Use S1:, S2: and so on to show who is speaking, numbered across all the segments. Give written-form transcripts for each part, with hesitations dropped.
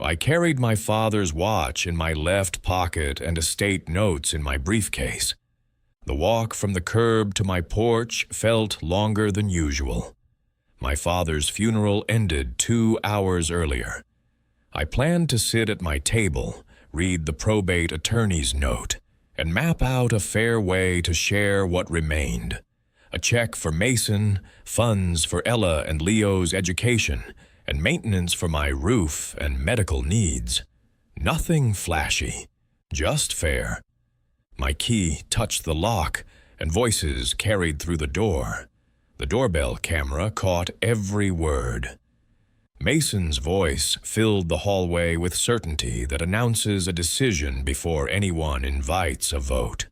S1: I carried my father's watch in my left pocket and estate notes in my briefcase. The walk from the curb to my porch felt longer than usual. My father's funeral ended 2 hours earlier. I planned to sit at my table, read the probate attorney's note, and map out a fair way to share what remained. A check for Mason, funds for Ella and Leo's education, and maintenance for my roof and medical needs. Nothing flashy, just fair. My key touched the lock, and voices carried through the door. The doorbell camera caught every word. Mason's voice filled the hallway with certainty that announces a decision before anyone invites a vote.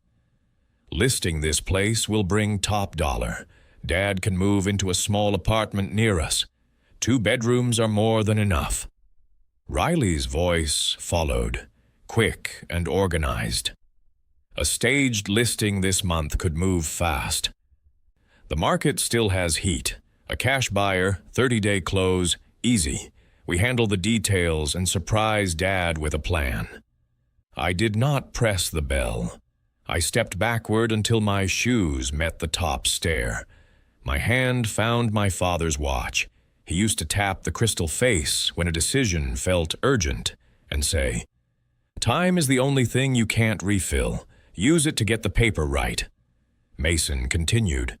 S1: Listing this place will bring top dollar. Dad can move into a small apartment near us. 2 bedrooms are more than enough. Riley's voice followed, quick and organized. A staged listing this month could move fast. The market still has heat. A cash buyer, 30-day close, easy. We handle the details and surprise Dad with a plan. I did not press the bell. I stepped backward until my shoes met the top stair. My hand found my father's watch. He used to tap the crystal face when a decision felt urgent and say, "Time is the only thing you can't refill. Use it to get the paper right." Mason continued,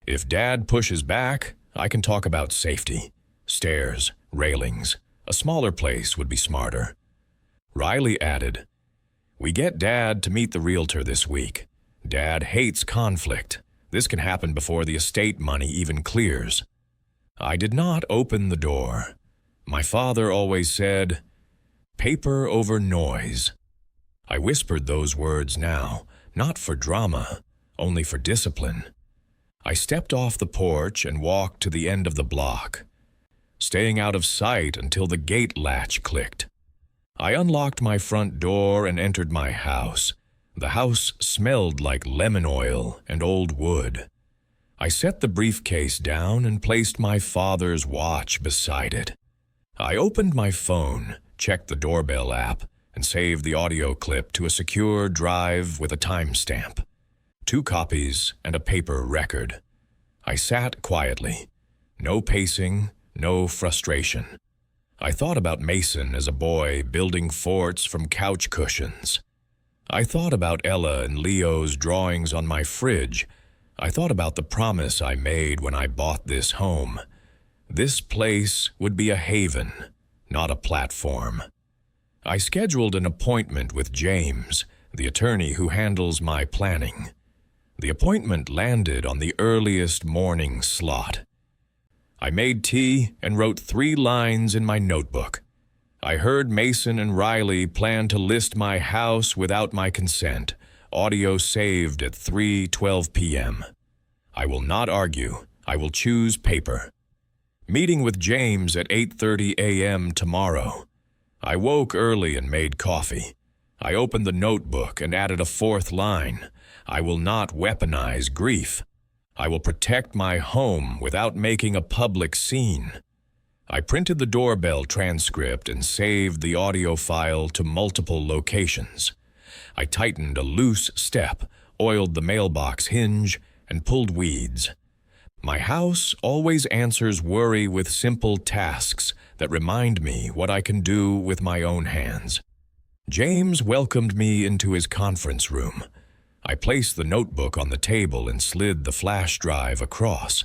S1: "If Dad pushes back, I can talk about safety. Stairs, railings. A smaller place would be smarter." Riley added, "We get Dad to meet the realtor this week. Dad hates conflict. This can happen before the estate money even clears." I did not open the door. My father always said, "Paper over noise." I whispered those words now, not for drama, only for discipline. I stepped off the porch and walked to the end of the block, staying out of sight until the gate latch clicked. I unlocked my front door and entered my house. The house smelled like lemon oil and old wood. I set the briefcase down and placed my father's watch beside it. I opened my phone, checked the doorbell app, and saved the audio clip to a secure drive with a timestamp. 2 copies and a paper record. I sat quietly. No pacing, no frustration. I thought about Mason as a boy building forts from couch cushions. I thought about Ella and Leo's drawings on my fridge. I thought about the promise I made when I bought this home. This place would be a haven, not a platform. I scheduled an appointment with James, the attorney who handles my planning. The appointment landed on the earliest morning slot. I made tea and wrote 3 lines in my notebook. I heard Mason and Riley plan to list my house without my consent. Audio saved at 3:12 p.m. I will not argue. I will choose paper. Meeting with James at 8:30 a.m. tomorrow. I woke early and made coffee. I opened the notebook and added a 4th line. I will not weaponize grief. I will protect my home without making a public scene. I printed the doorbell transcript and saved the audio file to multiple locations. I tightened a loose step, oiled the mailbox hinge, and pulled weeds. My house always answers worry with simple tasks that remind me what I can do with my own hands. James welcomed me into his conference room. I placed the notebook on the table and slid the flash drive across.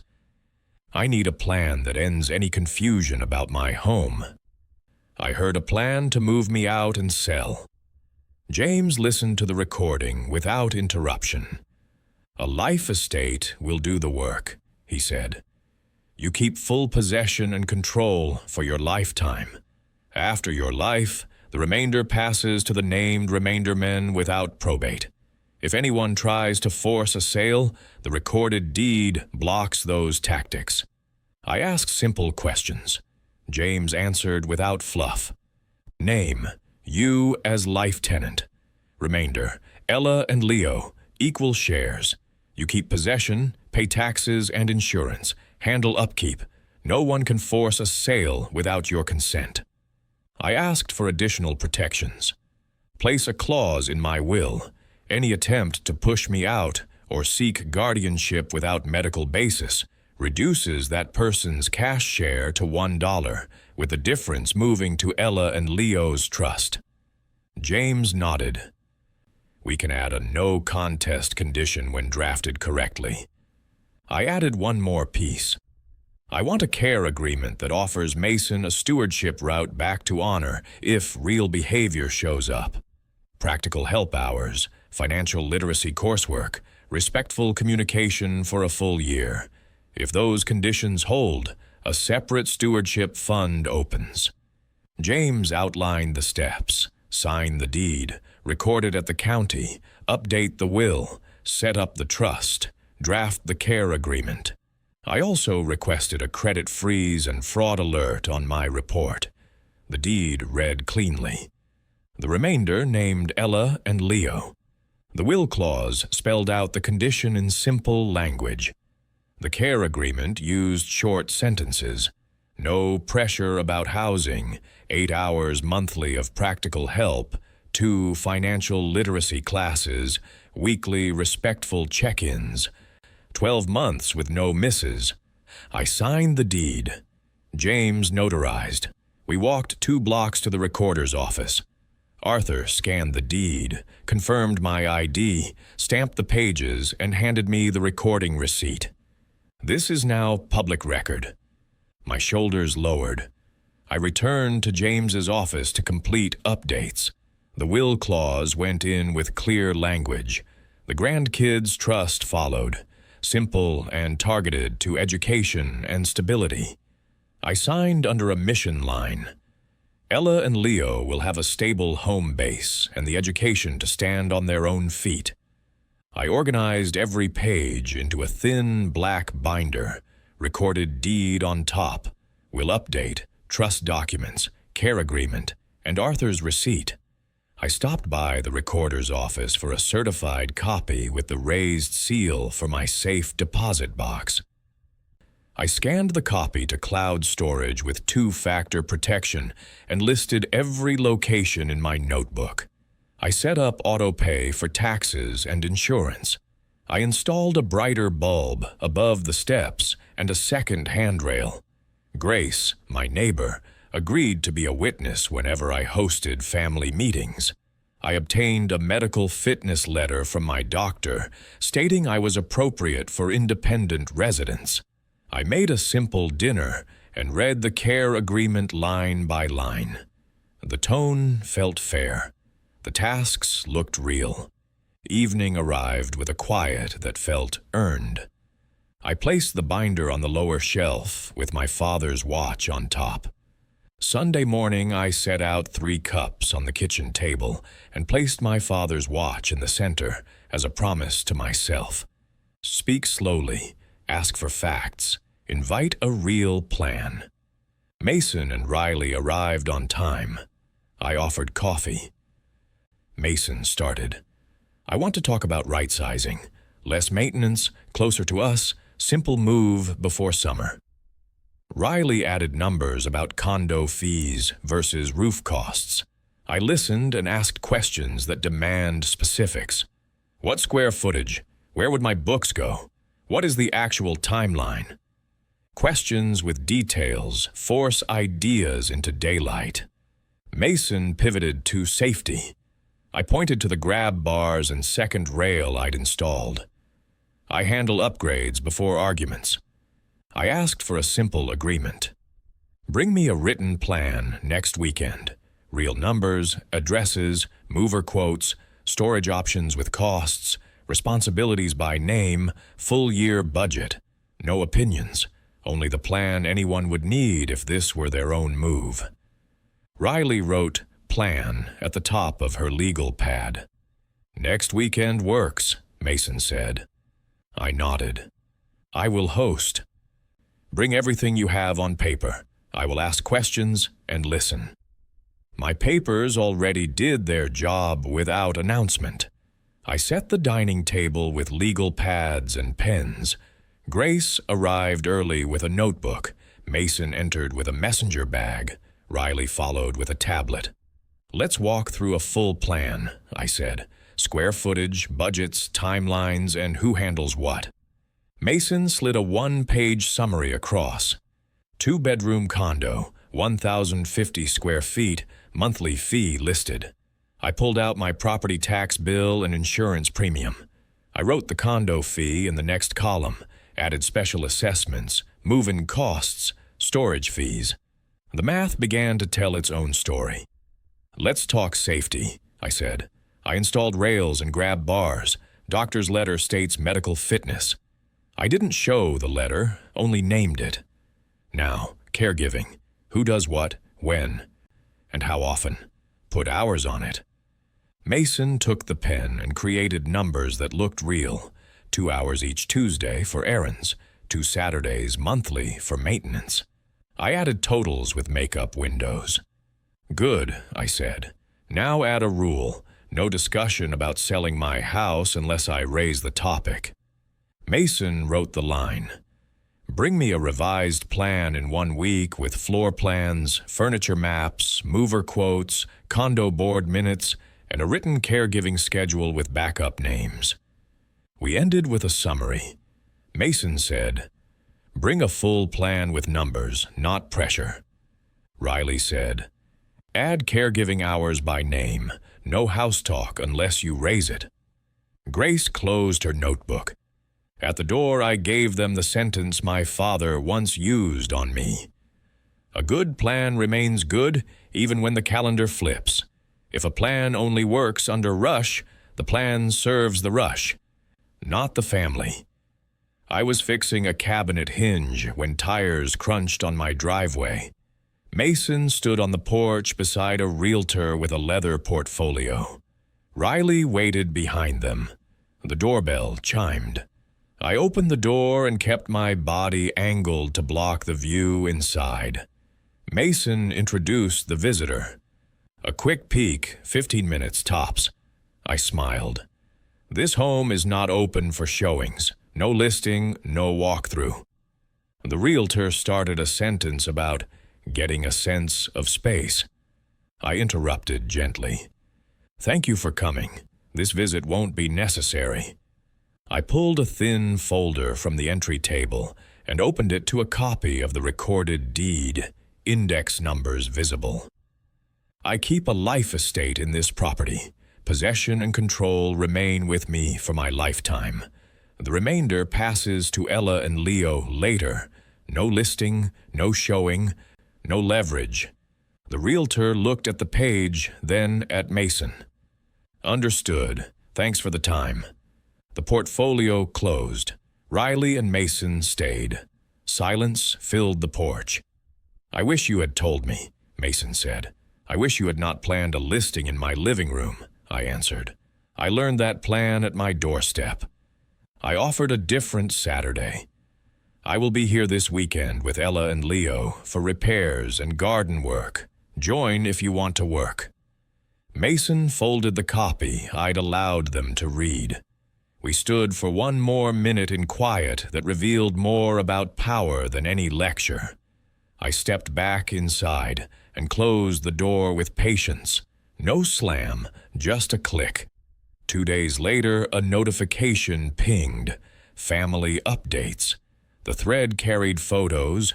S1: I need a plan that ends any confusion about my home. I heard a plan to move me out and sell. James listened to the recording without interruption. "A life estate will do the work," he said. "You keep full possession and control for your lifetime. After your life, the remainder passes to the named remainder men without probate. If anyone tries to force a sale, the recorded deed blocks those tactics." I asked simple questions. James answered without fluff. "Name, you as life tenant. Remainder, Ella and Leo, equal shares. You keep possession, pay taxes and insurance, handle upkeep. No one can force a sale without your consent." I asked for additional protections. Place a clause in my will. Any attempt to push me out or seek guardianship without medical basis reduces that person's cash share to $1, with the difference moving to Ella and Leo's trust. James nodded. We can add a no contest condition when drafted correctly. I added one more piece. I want a care agreement that offers Mason a stewardship route back to honor if real behavior shows up. Practical help hours, financial literacy coursework, respectful communication for a full year. If those conditions hold, a separate stewardship fund opens. James outlined the steps: sign the deed, record it at the county, update the will, set up the trust, draft the care agreement. I also requested a credit freeze and fraud alert on my report. The deed read cleanly. The remainder named Ella and Leo. The will clause spelled out the condition in simple language. The care agreement used short sentences. No pressure about housing, 8 hours monthly of practical help, 2 financial literacy classes, weekly respectful check-ins, 12 months with no misses. I signed the deed. James notarized. We walked 2 blocks to the recorder's office. Arthur scanned the deed, confirmed my ID, stamped the pages, and handed me the recording receipt. This is now public record. My shoulders lowered. I returned to James's office to complete updates. The will clause went in with clear language. The grandkids' trust followed, simple and targeted to education and stability. I signed under a mission line. Ella and Leo will have a stable home base and the education to stand on their own feet. I organized every page into a thin black binder, recorded deed on top, will update, trust documents, care agreement, and Arthur's receipt. I stopped by the recorder's office for a certified copy with the raised seal for my safe deposit box. I scanned the copy to cloud storage with 2-factor protection and listed every location in my notebook. I set up autopay for taxes and insurance. I installed a brighter bulb above the steps and a second handrail. Grace, my neighbor, agreed to be a witness whenever I hosted family meetings. I obtained a medical fitness letter from my doctor stating I was appropriate for independent residence. I made a simple dinner and read the care agreement line by line. The tone felt fair. The tasks looked real. Evening arrived with a quiet that felt earned. I placed the binder on the lower shelf with my father's watch on top. Sunday morning, I set out 3 cups on the kitchen table and placed my father's watch in the center as a promise to myself. Speak slowly, ask for facts, invite a real plan. Mason and Riley arrived on time. I offered coffee. Mason started. I want to talk about right-sizing. Less maintenance, closer to us, simple move before summer. Riley added numbers about condo fees versus roof costs. I listened and asked questions that demand specifics. What square footage? Where would my books go? What is the actual timeline? Questions with details force ideas into daylight. Mason pivoted to safety. I pointed to the grab bars and second rail I'd installed. I handle upgrades before arguments. I asked for a simple agreement. Bring me a written plan next weekend. Real numbers, addresses, mover quotes, storage options with costs, responsibilities by name, full year budget. No opinions, only the plan anyone would need if this were their own move. Riley wrote plan at the top of her legal pad. Next weekend works, Mason said. I nodded. I will host. Bring everything you have on paper. I will ask questions and listen. My papers already did their job without announcement. I set the dining table with legal pads and pens. Grace arrived early with a notebook. Mason entered with a messenger bag. Riley followed with a tablet. Let's walk through a full plan, I said. Square footage, budgets, timelines, and who handles what. Mason slid a one-page summary across. 2-bedroom condo, 1,050 square feet, monthly fee listed. I pulled out my property tax bill and insurance premium. I wrote the condo fee in the next column, added special assessments, move-in costs, storage fees. The math began to tell its own story. Let's talk safety, I said. I installed rails and grab bars. Doctor's letter states medical fitness. I didn't show the letter, only named it. Now, caregiving. Who does what, when, and how often? Put hours on it. Mason took the pen and created numbers that looked real. 2 hours each Tuesday for errands, 2 Saturdays monthly for maintenance. I added totals with makeup windows. Good, I said. Now add a rule. No discussion about selling my house unless I raise the topic. Mason wrote the line. Bring me a revised plan in 1 week with floor plans, furniture maps, mover quotes, condo board minutes, and a written caregiving schedule with backup names. We ended with a summary. Mason said, bring a full plan with numbers, not pressure. Riley said, add caregiving hours by name. No house talk unless you raise it. Grace closed her notebook. At the door, I gave them the sentence my father once used on me. A good plan remains good even when the calendar flips. If a plan only works under rush, the plan serves the rush, not the family. I was fixing a cabinet hinge when tires crunched on my driveway. Mason stood on the porch beside a realtor with a leather portfolio. Riley waited behind them. The doorbell chimed. I opened the door and kept my body angled to block the view inside. Mason introduced the visitor. A quick peek, 15 minutes tops. I smiled. This home is not open for showings. No listing, no walkthrough. The realtor started a sentence about getting a sense of space. I interrupted gently. Thank you for coming. This visit won't be necessary. I pulled a thin folder from the entry table and opened it to a copy of the recorded deed, index numbers visible. I keep a life estate in this property. Possession and control remain with me for my lifetime. The remainder passes to Ella and Leo later. No listing, no showing, no leverage. The realtor looked at the page, then at Mason. Understood. Thanks for the time. The portfolio closed. Riley and Mason stayed. Silence filled the porch. I wish you had told me, Mason said. I wish you had not planned a listing in my living room, I answered. I learned that plan at my doorstep. I offered a different Saturday. I will be here this weekend with Ella and Leo for repairs and garden work. Join if you want to work. Mason folded the copy I'd allowed them to read. We stood for 1 more minute in quiet that revealed more about power than any lecture. I stepped back inside and closed the door with patience. No slam, just a click. 2 days later, a notification pinged. Family updates. The thread carried photos,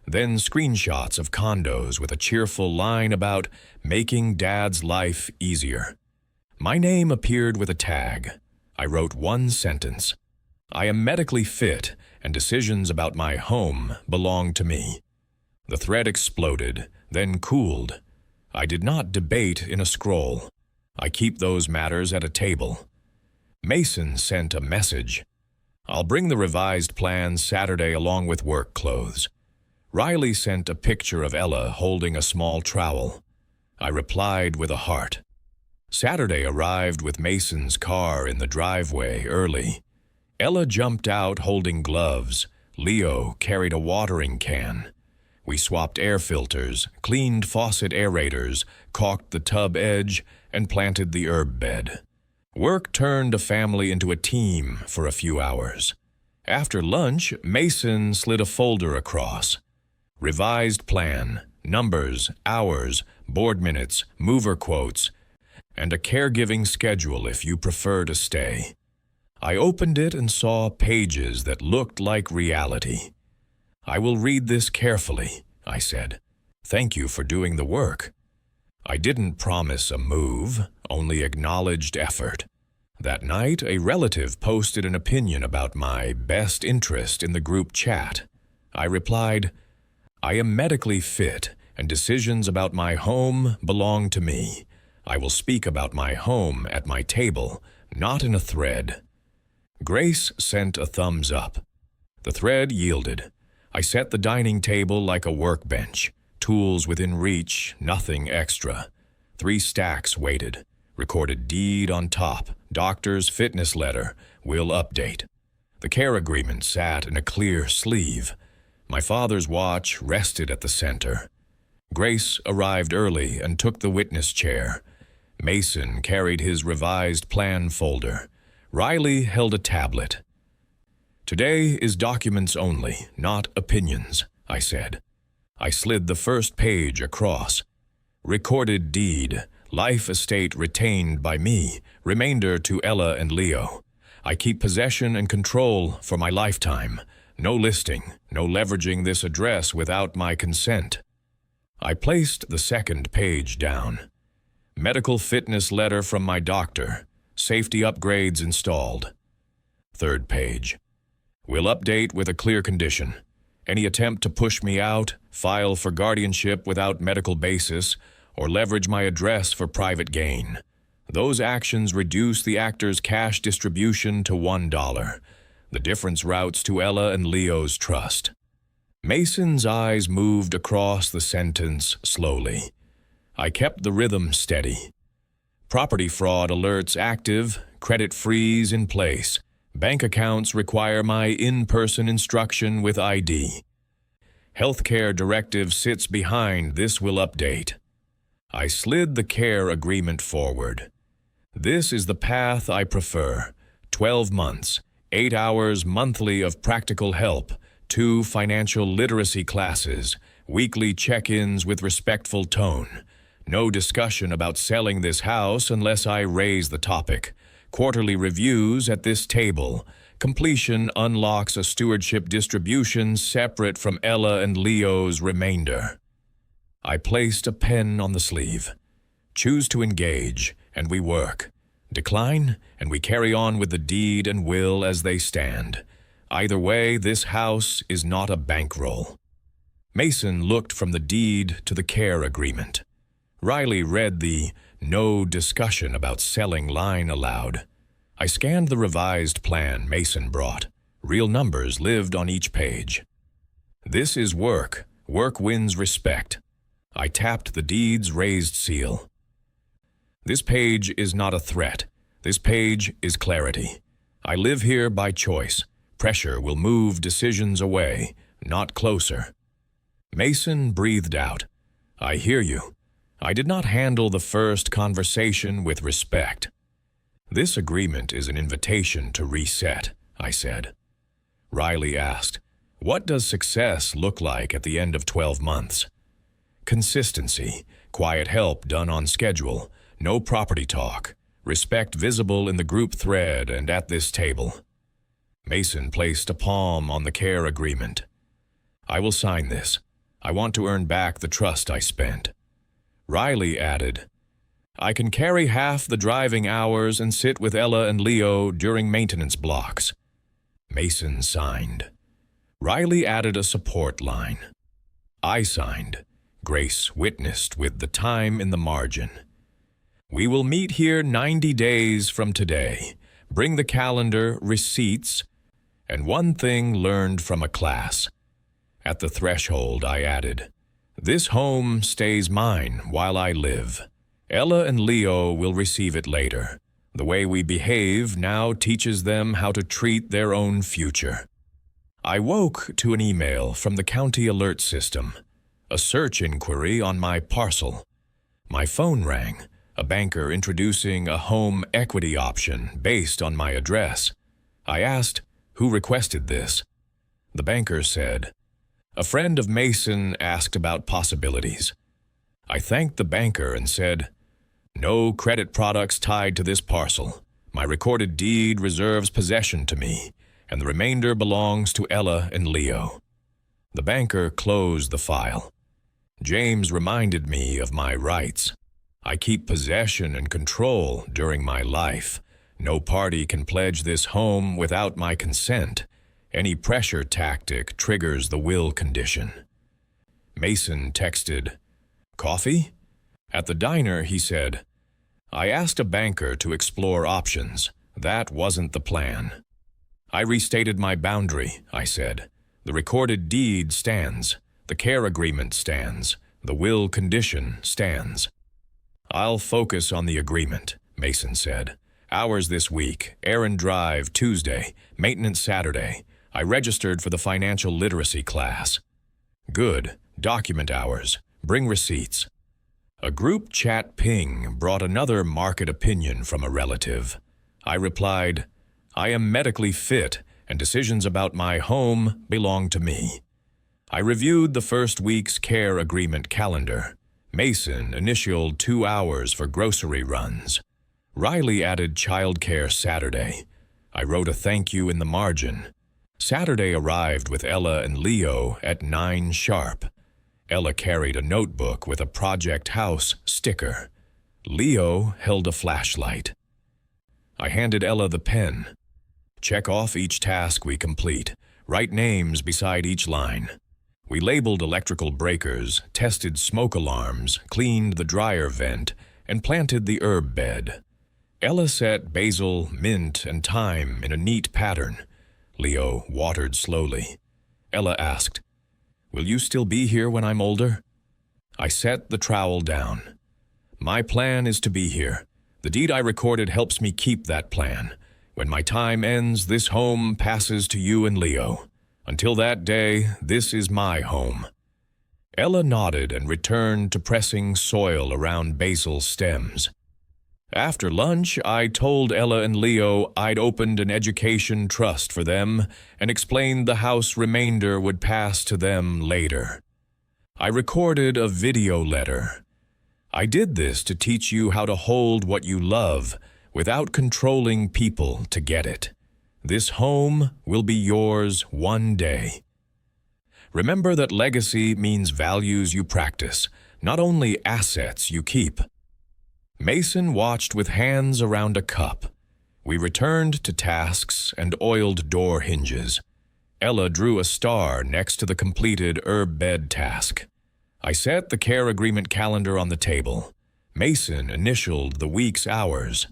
S1: then screenshots of condos with a cheerful line about making Dad's life easier. My name appeared with a tag. I wrote 1 sentence. I am medically fit, and decisions about my home belong to me. The thread exploded, then cooled. I did not debate in a scroll. I keep those matters at a table. Mason sent a message. I'll bring the revised plan Saturday along with work clothes. Riley sent a picture of Ella holding a small trowel. I replied with a heart. Saturday arrived with Mason's car in the driveway early. Ella jumped out holding gloves. Leo carried a watering can. We swapped air filters, cleaned faucet aerators, caulked the tub edge, and planted the herb bed. Work turned a family into a team for a few hours. After lunch, Mason slid a folder across. Revised plan, numbers, hours, board minutes, mover quotes, and a caregiving schedule if you prefer to stay. I opened it and saw pages that looked like reality. "I will read this carefully," I said. "Thank you for doing the work." I didn't promise a move, only acknowledged effort. That night, a relative posted an opinion about my best interest in the group chat. I replied, "I am medically fit, and decisions about my home belong to me. I will speak about my home at my table, not in a thread." Grace sent a thumbs up. The thread yielded. I set the dining table like a workbench, tools within reach, nothing extra. 3 stacks waited. Recorded deed on top, doctor's fitness letter, will update. The care agreement sat in a clear sleeve. My father's watch rested at the center. Grace arrived early and took the witness chair. Mason carried his revised plan folder. Riley held a tablet. "Today is documents only, not opinions," I said. I slid the first page across. "Recorded deed. Life estate retained by me, remainder to Ella and Leo. I keep possession and control for my lifetime. No listing, no leveraging this address without my consent." I placed the second page down. "Medical fitness letter from my doctor. Safety upgrades installed." Third page. "Will update with a clear condition. Any attempt to push me out, file for guardianship without medical basis, or leverage my address for private gain. Those actions reduce the actor's cash distribution to $1. The difference routes to Ella and Leo's trust." Mason's eyes moved across the sentence slowly. I kept the rhythm steady. "Property fraud alerts active, credit freeze in place. Bank accounts require my in-person instruction with ID. Healthcare directive sits behind this will update." I slid the care agreement forward. "This is the path I prefer. 12 months, 8 hours monthly of practical help, 2 financial literacy classes, weekly check-ins with respectful tone. No discussion about selling this house unless I raise the topic. Quarterly reviews at this table. Completion unlocks a stewardship distribution separate from Ella and Leo's remainder." I placed a pen on the sleeve. "Choose to engage, and we work. Decline, and we carry on with the deed and will as they stand. Either way, this house is not a bankroll." Mason looked from the deed to the care agreement. Riley read the "no discussion about selling" line aloud. I scanned the revised plan Mason brought. Real numbers lived on each page. "This is work. Work wins respect." I tapped the deed's raised seal. "This page is not a threat. This page is clarity. I live here by choice. Pressure will move decisions away, not closer." Mason breathed out. "I hear you. I did not handle the first conversation with respect." "This agreement is an invitation to reset," I said. Riley asked, "What does success look like at the end of 12 months?" "Consistency, quiet help done on schedule, no property talk, respect visible in the group thread and at this table." Mason placed a palm on the care agreement. "I will sign this. I want to earn back the trust I spent." Riley added, "I can carry half the driving hours and sit with Ella and Leo during maintenance blocks." Mason signed. Riley added a support line. I signed. Grace witnessed with the time in the margin. "We will meet here 90 days from today. Bring the calendar, receipts, and one thing learned from a class." At the threshold, I added, "This home stays mine while I live. Ella and Leo will receive it later. The way we behave now teaches them how to treat their own future." I woke to an email from the county alert system. A search inquiry on my parcel. My phone rang, a banker introducing a home equity option based on my address. I asked, "Who requested this?" The banker said, A friend of Mason asked about possibilities. I thanked the banker and said, "No credit products tied to this parcel. My recorded deed reserves possession to me, and the remainder belongs to Ella and Leo." The banker closed the file. James reminded me of my rights. I keep possession and control during my life. No party can pledge this home without my consent. Any pressure tactic triggers the will condition. Mason texted, "Coffee?" At the diner, he said, "I asked a banker to explore options. That wasn't the plan." I restated my boundary, I said. The recorded deed stands. The care agreement stands. The will condition stands. "I'll focus on the agreement," Mason said. "Hours this week, errand drive Tuesday, maintenance Saturday. I registered for the financial literacy class." "Good. Document hours. Bring receipts." A group chat ping brought another market opinion from a relative. I replied, "I am medically fit, and decisions about my home belong to me." I reviewed the first week's care agreement calendar. Mason initialed 2 hours for grocery runs. Riley added childcare Saturday. I wrote a thank you in the margin. Saturday arrived with Ella and Leo at 9 sharp. Ella carried a notebook with a Project House sticker. Leo held a flashlight. I handed Ella the pen. "Check off each task we complete. Write names beside each line." We labeled electrical breakers, tested smoke alarms, cleaned the dryer vent, and planted the herb bed. Ella set basil, mint, and thyme in a neat pattern. Leo watered slowly. Ella asked, "Will you still be here when I'm older?" I set the trowel down. "My plan is to be here. The deed I recorded helps me keep that plan. When my time ends, this home passes to you and Leo. Until that day, this is my home." Ella nodded and returned to pressing soil around basil stems. After lunch, I told Ella and Leo I'd opened an education trust for them and explained the house remainder would pass to them later. I recorded a video letter. I did this to teach you how to hold what you love without controlling people to get it. This home will be yours one day. Remember that legacy means values you practice, not only assets you keep. Mason watched with hands around a cup. We returned to tasks and oiled door hinges. Ella drew a star next to the completed herb bed task. I set the care agreement calendar on the table. Mason initialed the week's hours.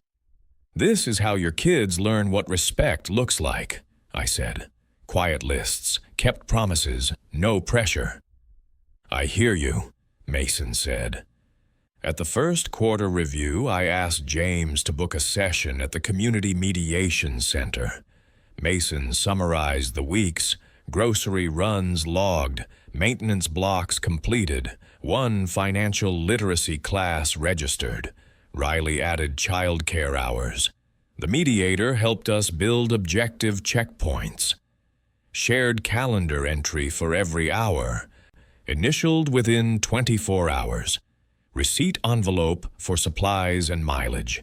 S1: "This is how your kids learn what respect looks like," I said. "Quiet lists, kept promises, no pressure." "I hear you," Mason said. At the first quarter review, I asked James to book a session at the Community Mediation Center. Mason summarized the weeks, grocery runs logged, maintenance blocks completed, 1 financial literacy class registered. Riley added childcare hours. The mediator helped us build objective checkpoints. Shared calendar entry for every hour. Initialed within 24 hours. Receipt envelope for supplies and mileage.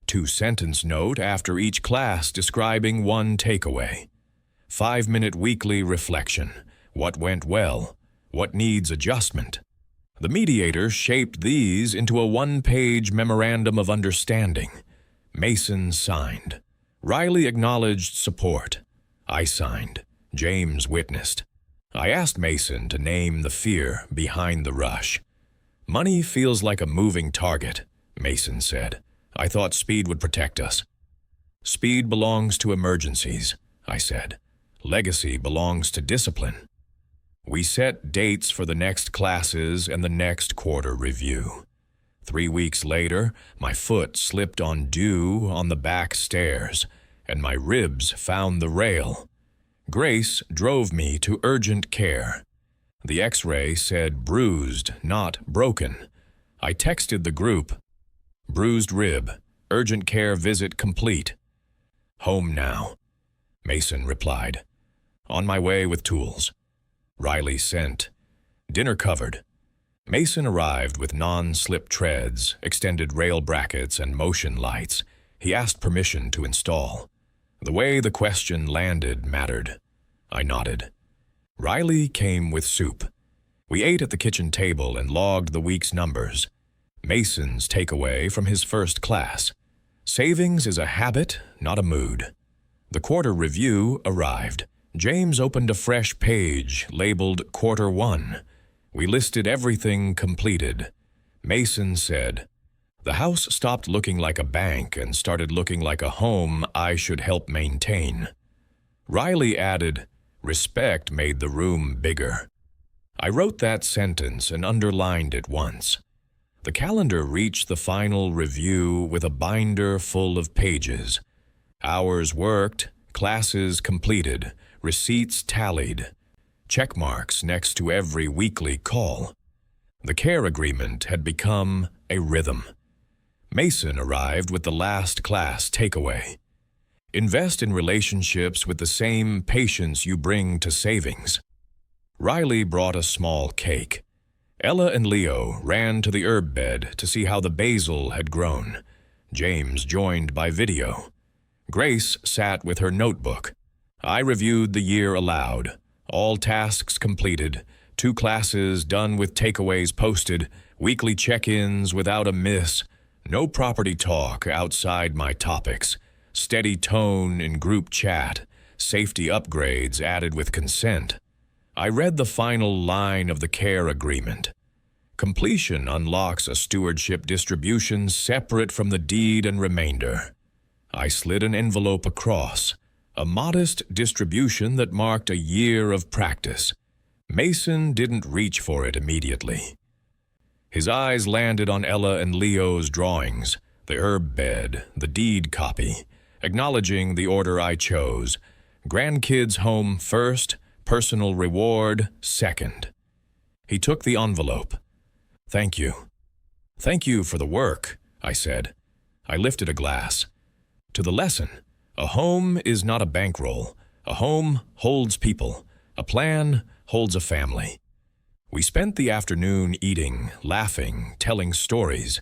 S1: 2-sentence note after each class describing 1 takeaway. 5-minute weekly reflection. What went well? What needs adjustment? The mediator shaped these into a 1-page memorandum of understanding. Mason signed. Riley acknowledged support. I signed. James witnessed. I asked Mason to name the fear behind the rush. "Money feels like a moving target," Mason said. "I thought speed would protect us." "Speed belongs to emergencies," I said. "Legacy belongs to discipline." We set dates for the next classes and the next quarter review. 3 weeks later, my foot slipped on dew on the back stairs, and my ribs found the rail. Grace drove me to urgent care. The X-ray said bruised, not broken. I texted the group. "Bruised rib. Urgent care visit complete." "Home now," Mason replied. "On my way with tools." Riley sent. Dinner covered. Mason arrived with non-slip treads, extended rail brackets, and motion lights. He asked permission to install. The way the question landed mattered. I nodded. Riley came with soup. We ate at the kitchen table and logged the week's numbers. Mason's takeaway from his first class. Savings is a habit, not a mood. The quarter review arrived. James opened a fresh page labeled Quarter 1. We listed everything completed. Mason said, "The house stopped looking like a bank and started looking like a home I should help maintain." Riley added, "Respect made the room bigger." I wrote that sentence and underlined it once. The calendar reached the final review with a binder full of pages. Hours worked, classes completed, receipts tallied, check marks next to every weekly call. The care agreement had become a rhythm. Mason arrived with the last class takeaway. Invest in relationships with the same patience you bring to savings. Riley brought a small cake. Ella and Leo ran to the herb bed to see how the basil had grown. James joined by video. Grace sat with her notebook. I reviewed the year aloud. All tasks completed, 2 classes done with takeaways posted, weekly check-ins without a miss, no property talk outside my topics, steady tone in group chat, safety upgrades added with consent. I read the final line of the care agreement. Completion unlocks a stewardship distribution separate from the deed and remainder. I slid an envelope across, a modest distribution that marked a year of practice. Mason didn't reach for it immediately. His eyes landed on Ella and Leo's drawings, the herb bed, the deed copy, acknowledging the order I chose. Grandkids' home first, personal reward second. He took the envelope. "Thank you." "Thank you for the work," I said. I lifted a glass. To the lesson. A home is not a bankroll. A home holds people. A plan holds a family. We spent the afternoon eating, laughing, telling stories.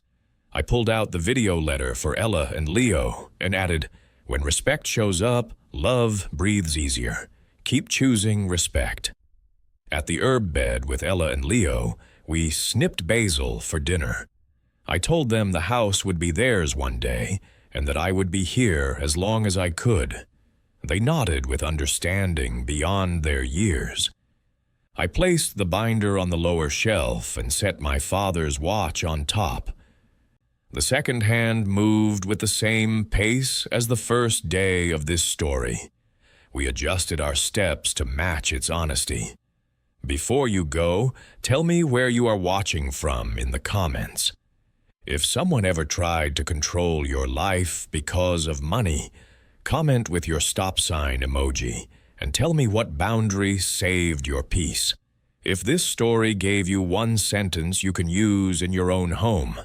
S1: I pulled out the video letter for Ella and Leo and added, "When respect shows up, love breathes easier. Keep choosing respect." At the herb bed with Ella and Leo, we snipped basil for dinner. I told them the house would be theirs one day, and that I would be here as long as I could. They nodded with understanding beyond their years. I placed the binder on the lower shelf and set my father's watch on top. The second hand moved with the same pace as the first day of this story. We adjusted our steps to match its honesty. Before you go, tell me where you are watching from in the comments. If someone ever tried to control your life because of money, comment with your stop sign emoji and tell me what boundary saved your peace. If this story gave you one sentence you can use in your own home,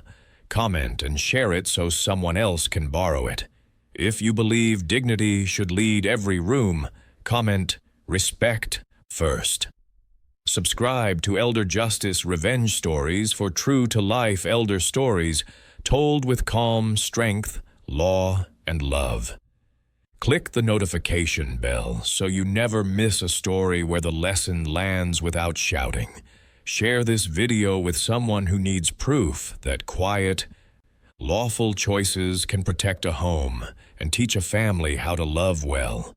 S1: comment and share it so someone else can borrow it. If you believe dignity should lead every room, comment respect first. Subscribe to Elder Justice Revenge Stories for true-to-life elder stories told with calm strength, law, and love. Click the notification bell so you never miss a story where the lesson lands without shouting. Share this video with someone who needs proof that quiet, lawful choices can protect a home and teach a family how to love well.